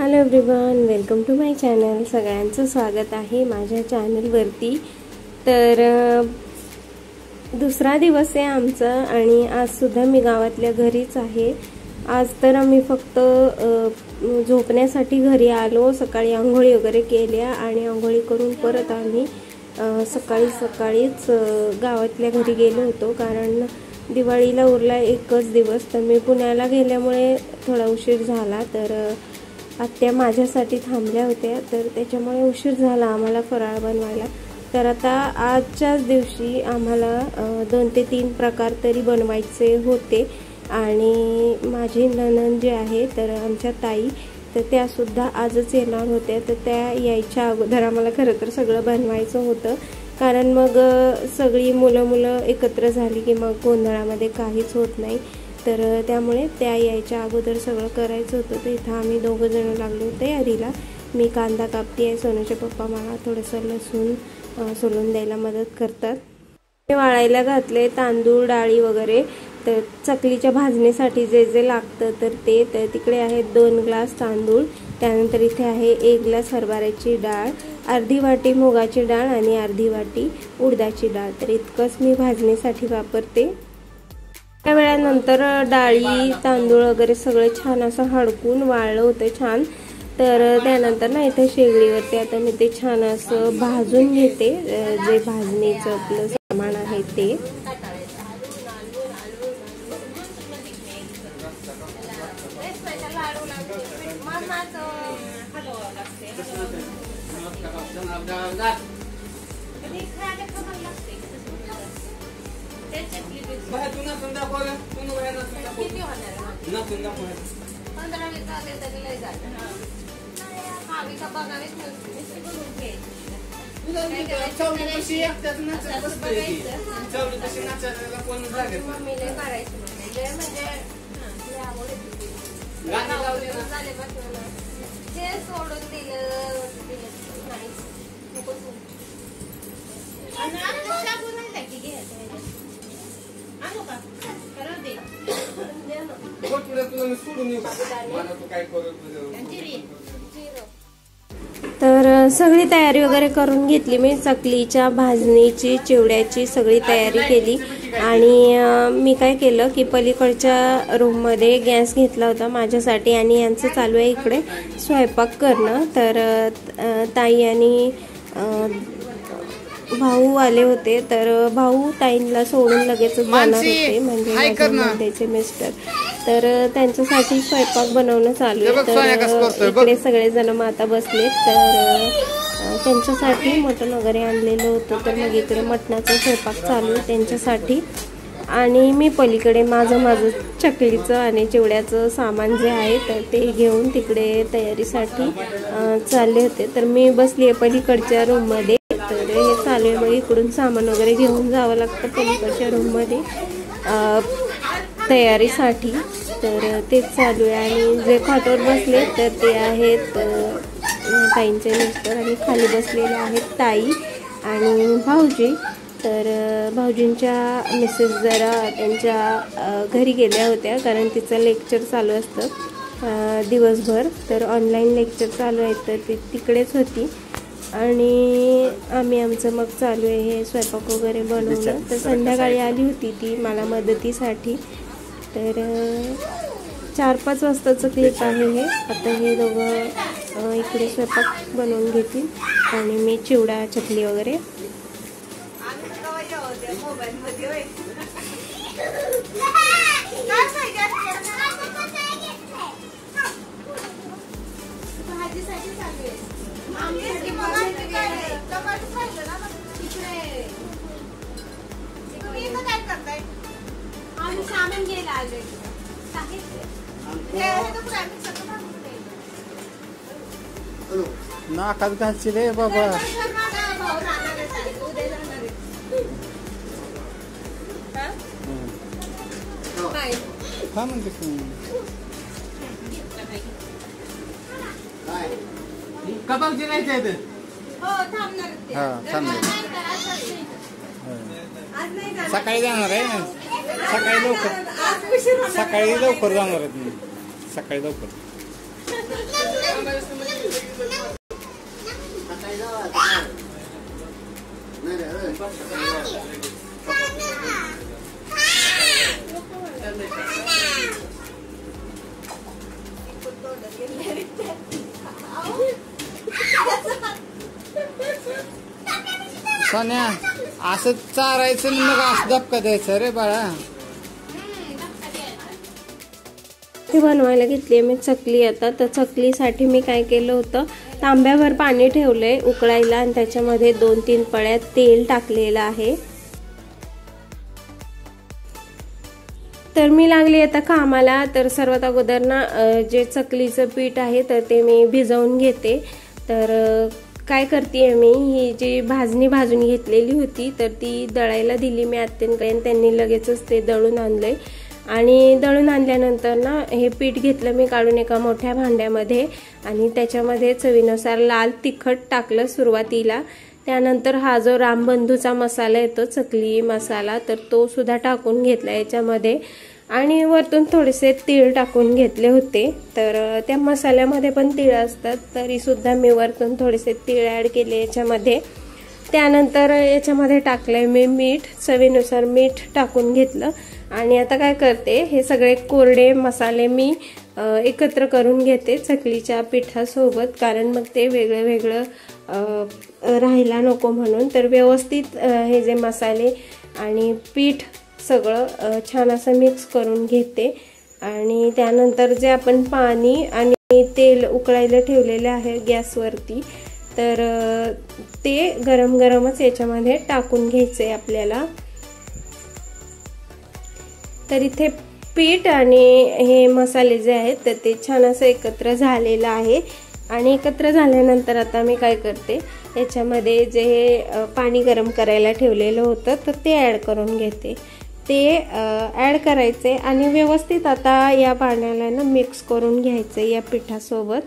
Hello everyone, welcome to my channel. सगळ्यांचं स्वागत आहे माझ्या चॅनलवरती। तर दुसरा दिवस आहे आमचा आणि आज सुद्धा मी गावातल्या घरीच आहे। आज तर आम्ही फक्त झोपण्यासाठी घरी आलो। सकाळी आंघोळी वगैरे केल्या आणि आंघोळी करून परत आम्ही सकाळीच गावातल्या घरी गेलो होतो, कारण दिवाळीला उरला एकच दिवस। तर मी पुण्याला गेल्यामुळे थोडा उशीर झाला। तर आत्या माझ्यासाठी थांबल्या होत्या, तर त्याच्यामुळे उशीर झाला आम्हाला फराळ बनवायला। तर आता आजच्याच दिवशी आम्हाला 2 ते 3 प्रकार तरी बनवायचे होते आणि माझी नणंद जे आहे तर आमच्या ताई, तर त्या सुद्धा आजच येणार होत्या। तर त्या यायच्या अगोदर आम्हाला खरं तर सगळं बनवायचं होतं, कारण मग सगळी मुलं एकत्र झाली की मग गोंधळामध्ये काहीच होत नाही। तर त्यामुळे त्या यायच्या अगोदर सगळं करायचं होतं। तर इथं आम्ही 2 जण लागलो तयारीला। मी कांदा कापते आहे, सोनूचे पप्पा मला थोडंसं लसूण सोलून द्यायला मदत करतात। मी वाळायला घातले तांदूळ, डाळी वगैरे। तर चकलीच्या भाजणीसाठी जे जे लागतं तर तिकडे आहेत 2 ग्लास तांदूळ, त्यानंतर इथे आहे 1 ग्लास हरभऱ्याची डाळ, अर्धी वाटी मुगाची डाळ आणि अर्धी वाटी उडदाची डाळ। तर इतकंच मी भाजणीसाठी वापरते। त्या वेळानंतर डाळी, तांदूळ वगैरे सगळे छान असं हडकून वाळलं होतं छान। तर त्यानंतर ना इथे शेगडीवरती आता मी ते छान असं भाजून घेते, जे भाजणीचं आपलं सामान आहे ते। तर सगळी तयारी वगैरे करून घेतली मी। चकलीच्या भाजणीची, चिवड्याची सगळी तयारी केली आणि मी काय केलं की पलीकडच्या रूममध्ये गॅस घेतला होता माझ्यासाठी आणि यांचं चालू आहे इकडे स्वयंपाक करणं। तर ताई आणि भाऊ आले होते, तर भाऊ ताईंना सोडून लगेच जाणार होते, म्हणजे माझ्या मिस्टर। तर त्यांच्यासाठी स्वयंपाक बनवणं चालू आहे। तर इकडे सगळे जण मग आता बसलेत। तर त्यांच्यासाठी मटण वगैरे आणलेलं होतं, तर मग इकडे मटणाचा स्वयंपाक चालू आहे त्यांच्यासाठी। आणि मी पलीकडे माझं चकलीचं आणि चिवड्याचं सामान जे आहे तर ते घेऊन तिकडे तयारीसाठी चालले होते। तर मी बसली आहे पलीकडच्या रूममध्ये। तर हे चालू आहे, मग इकडून सामान वगैरे घेऊन जावं लागतं पलीकडच्या रूममध्ये तयारीसाठी। तर तेच चालू आहे आणि जे खाटवर बसले तर ते आहेत ताईंचे मिस्टर आणि खाली बसलेले आहेत ताई आणि भाऊजी। तर भाऊजींच्या मिसेस जरा त्यांच्या घरी गेल्या होत्या, कारण तिचं लेक्चर चालू असतं दिवसभर। तर ऑनलाईन लेक्चर चालू आहेत, तर ती तिकडेच होती आणि आम्ही आमचं मग चालू आहे हे स्वयंपाक वगैरे बनवणं। तर संध्याकाळी आली होती ती मला मदतीसाठी। तर 4-5 वाजताचं क्लिप आहे हे। आता हे दोघं इकडे स्वयंपाक बनवून घेतील आणि मी चिवडा, चकली वगैरे। नाकात घालची रे बाबा। कबाबची नाही ते सकाळी जाणार आहे, सकाळी लवकर जाणार आहे, सकाळी लवकर। सोन्या असं चारायचं आणि मग असं धपका द्यायचं रे बाळा. ते बनवायला घेतली मी चकली. आता तर चकलीसाठी मी काय केलं होतं, तांब्यावर पाणी ठेवलंय उकळायला आणि त्याच्यामध्ये 2-3 पळ्या तेल टाकलेलं आहे. तर मी लागली आता कामाला. तर सर्वात अगोदर ना जे चकलीचं पीठ आहे तर ते मी भिजवून घेते. तर काय करते मी, ही जी भाजणी भाजून घेतलेली होती तर ती दळायला दिली मी आत्यांकडे. त्यांनी लगेचच ते दळून आणलंय. आणि दळून आणल्यानंतर ना हे पीठ घेतलं मी काढून एका मोठ्या भांड्यामध्ये आणि त्याच्यामध्ये चवीनुसार लाल तिखट टाकलं सुरुवातीला. त्यानंतर हा जो रामबंधूचा मसाला येतो चकली मसाला तर तो सुद्धा टाकून घेतला याच्यामध्ये. आणि वरतून थोडेसे तीळ टाकून घेतले होते. तर त्या मसाल्यामध्ये पण तीळ असतात तरी सुद्धा मी वरतून थोडेसे तीळ ॲड केले याच्यामध्ये. त्यानंतर याच्यामध्ये टाकलंय मी मीठ, चवीनुसार मीठ टाकून घेतलं. आणि आता काय करते, हे सगळे कोरडे मसाले मी एकत्र करून घेते चकलीच्या पिठासोबत, कारण मग ते वेगळं वेगळं राहायला नको म्हणून. तर व्यवस्थित हे जे मसाले आणि पीठ सगळं छान असं मिक्स करून घेते. आणि त्यानंतर जे आपण पाणी आणि तेल उकळायला ठेवलेले आहे गॅसवरती तर ते गरम गरमच याच्यामध्ये टाकून घ्यायचे आपल्याला. तर इथे पीठ आणि हे मसाले जे आहेत तर ते छान असं एकत्र झालेलं आहे. आणि एकत्र झाल्यानंतर आता मी काय करते, याच्यामध्ये जे पाणी गरम करायला ठेवलेलं होतं तर ते ॲड करून घेते. ते ॲड करायचे आणि व्यवस्थित आता या पाण्याला ना मिक्स करून घ्यायचे या पिठासोबत.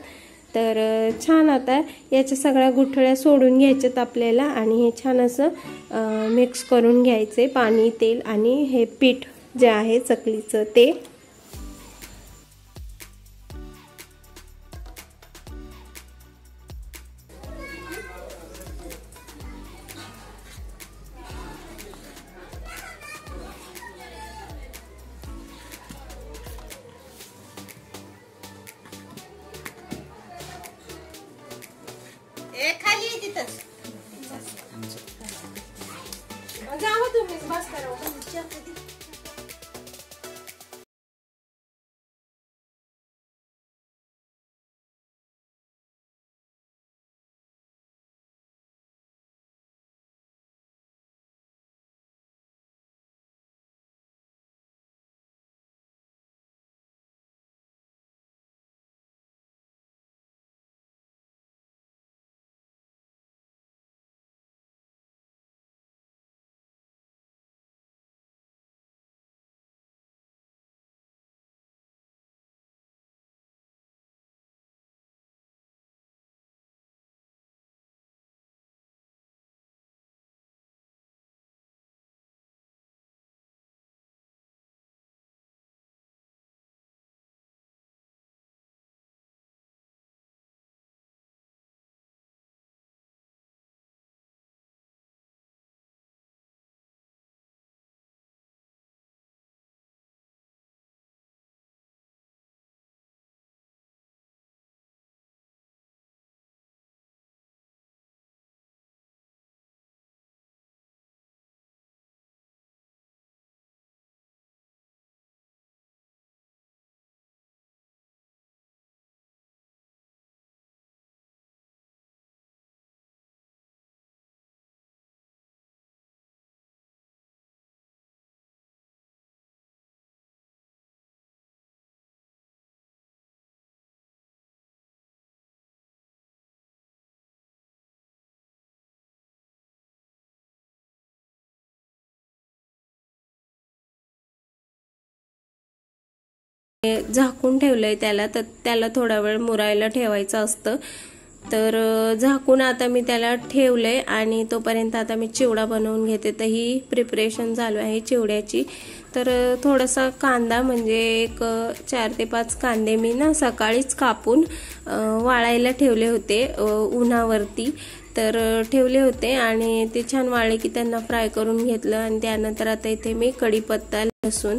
तर छान आता याच्या सगळ्या गुठळ्या सोडून घ्यायच्यात आपल्याला आणि हे छान असं मिक्स करून घ्यायचे पाणी, तेल आणि हे पीठ जे आहे चकलीचं ते. खाली तिथंच जावा तुम्ही बस करा. झाकून ठेवलंय त्याला. तर त्याला थोडा वेळ मुरायला ठेवायचं असतं. तर झाकून आता मी त्याला ठेवलंय आणि तोपर्यंत आता मी चिवडा बनवून घेते. तर ही प्रिपरेशन चालू आहे चिवड्याची. तर थोडासा कांदा म्हणजे एक 4 ते 5 कांदे मी ना सकाळीच कापून वाळायला ठेवले होते उन्हावरती. तर ठेवले होते आणि ते छान वाळले की त्यांना फ्राय करून घेतलं. आणि त्यानंतर आता इथे मी कढीपत्ता, लसूण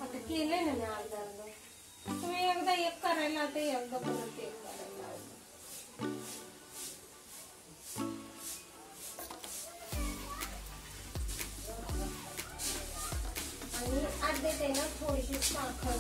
आता केलंय ना मी अर्धा अर्धा. तुम्ही एकदा एक करायला ते एकदा परत एक करायला. आणि अर्धे ते ना थोडीशी साखर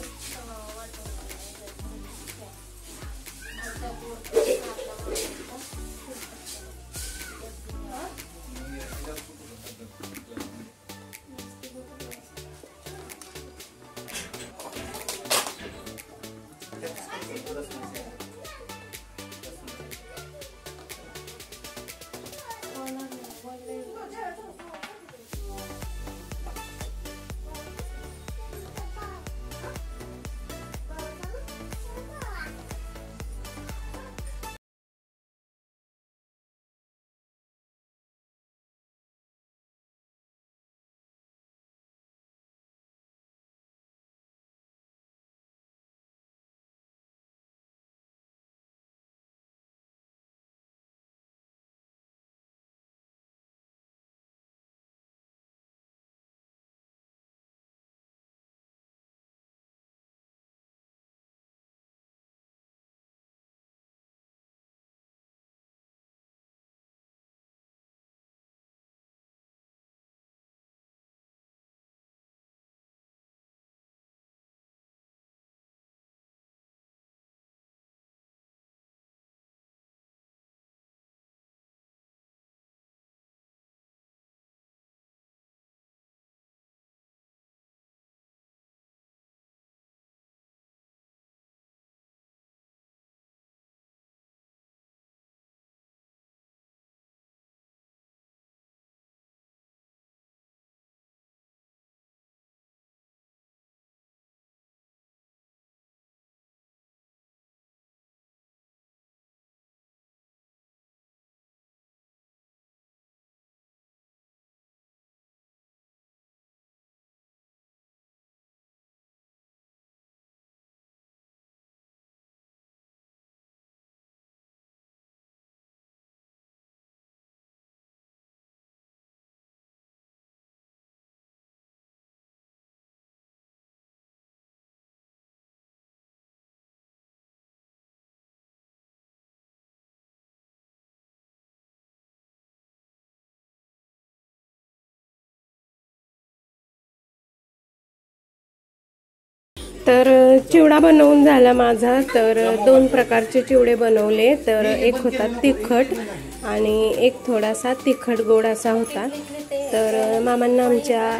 तर चिवडा बनवून झाला माझा. तर 2 प्रकारचे चिवडे बनवले. तर एक होता तिखट आणि एक थोडासा तिखट गोड असा होता. तर मामांना आमच्या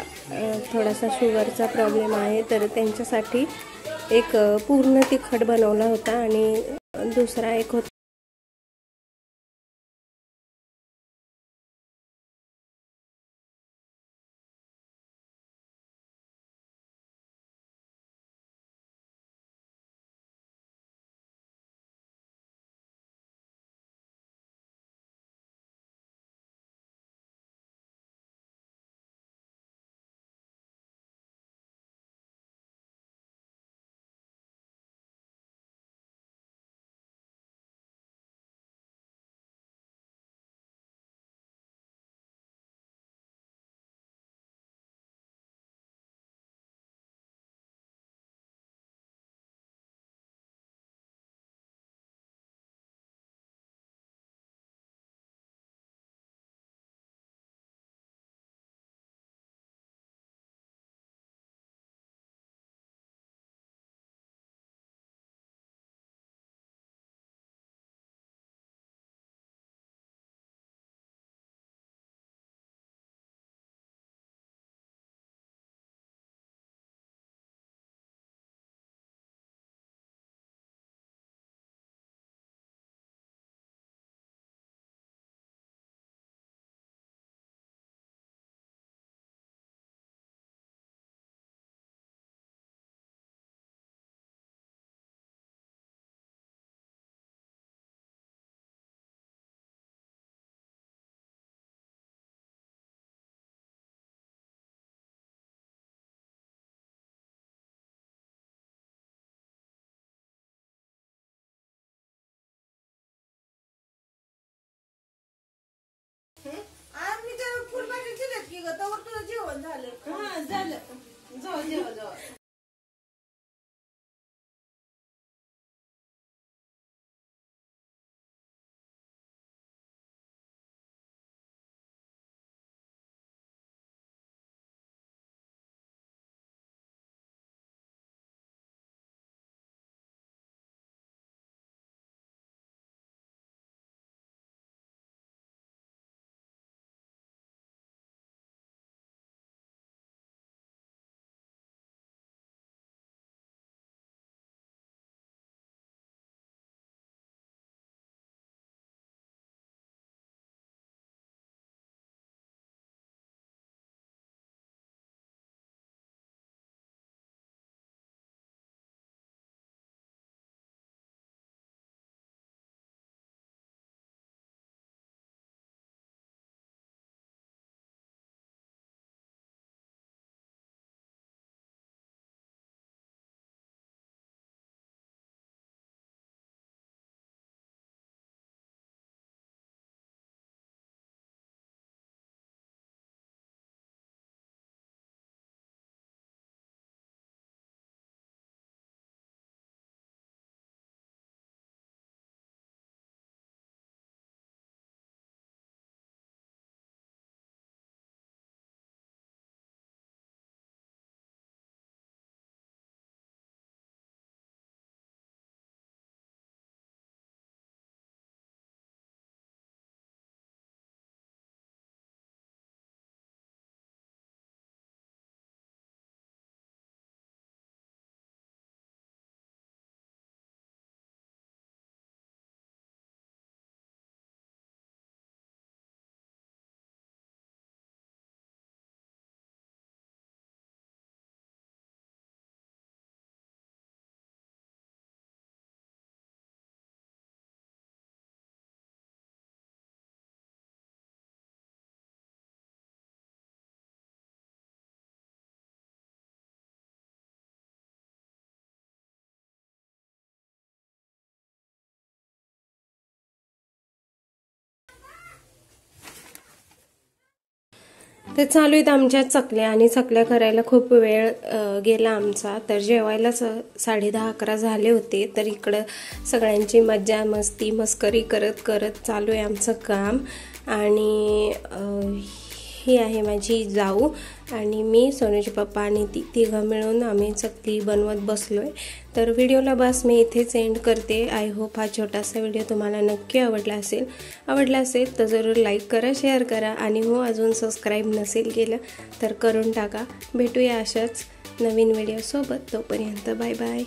थोडासा शुगरचा प्रॉब्लेम आहे, तर त्यांच्यासाठी एक पूर्ण तिखट बनवला होता आणि दुसरा एक होता तर चालू आहेत आमच्या चकल्या आणि चकल्या करायला खूप वेळ गेला आमचा. तर जेवायला 10:30-11 झाले होते. तर इकडं सगळ्यांची मज्जा मस्ती मस्करी करत करत चालू आहे आमचं काम. आणि ही आहे माझी जाऊ. आणि मी, सोनूचे पप्पा आणि तिघं मिळून आम्ही चकली बनवत बसलो आहे. तर व्हिडिओला बस मी इथेच एंड करते. आय होप हा छोटासा व्हिडिओ तुम्हाला नक्की आवडला असेल तर जरूर लाईक करा, शेअर करा आणि हो अजून सबस्क्राईब नसेल केलं तर करून टाका. भेटूया अशाच नवीन व्हिडिओसोबत. तोपर्यंत बाय बाय.